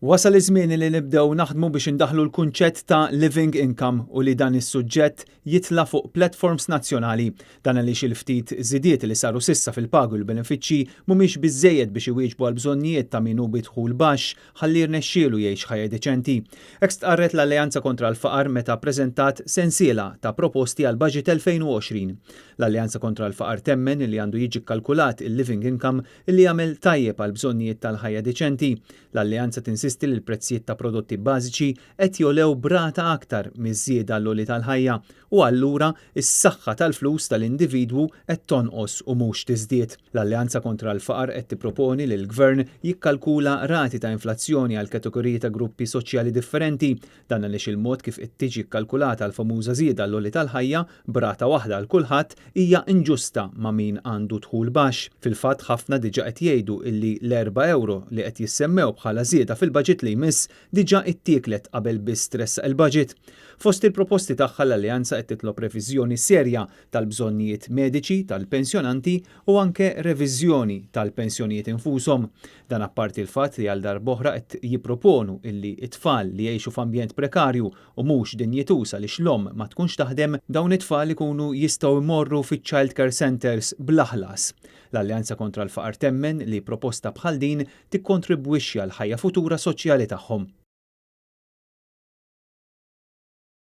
Wasal iż-żmien li nibdew naħdmu biex indaħħlu l-kunċett ta' living income u li dan is-suġġett jitla fuq platforms nazzjonali. Dan għaliex il-ftit żidiet li saru sissa fil-pagu l-benefiċċji mhumiex biżżejjed biex iwieġbu għal bżonnijiet ta' min hu bidħul baxx ħalli jirnexxielu jgħix ħajja deċenti. Hekk stqarret l-Alleanza kontra l-Faqar meta ppreżentat sensiela ta' proposti għal Baġit 2020. L-Alleanza kontra l-Faqar temmen li għandu jiġi kkalkulat il-living income li jagħmel tajjeb għal bżonnijiet tal-ħajja deċenti. L-Alleanza tinsisti li l-prezzijiet ta' prodotti bażiċi qed jolew brata aktar miż-żieda l-għoli tal-ħajja u allura is-saħħa tal-flus tal-individwu qed tonqos u mhux tiżdied. L-Alleanza kontra l-Faqar qed tipproponi li l-Gvern jikkalkula rati ta' inflazzjoni għal kategoriji ta' gruppi soċjali differenti, dan għaliex il-mod kif qed tiġi kkalkulata l-famuża żieda l-għoli tal-ħajja brata waħda għal kulħadd hija inġusta ma' min għandu dħul baxx. Fil-fatt ħafna diġà qed jgħidu illi l-4 € li qed jissemmew bħala żieda fil-baġit li jmiss diġà ittieklet qabel biss tressaq il-baġit. Fost il-proposti tagħha l-Alleanza qed titlob reviżjoni serja tal-bżonnijiet mediċi tal-pensjonanti u anke reviżjoni tal-pensjonijiet infushom. Dan apparti l-fatt li għal darb'oħra qed jipproponu illi t-tfal li jgħixu f'ambjent prekarju u mhux dinjitus għaliex l-omm ma tkunx taħdem dawn it-tfal ikunu jistgħu jmorru fiċ-child care centers bla ħlas. L-Alleanza kontra l-Faqar temmen li proposta bħal din tikkontribwixxi għal ħajja futura soċjali tagħhom.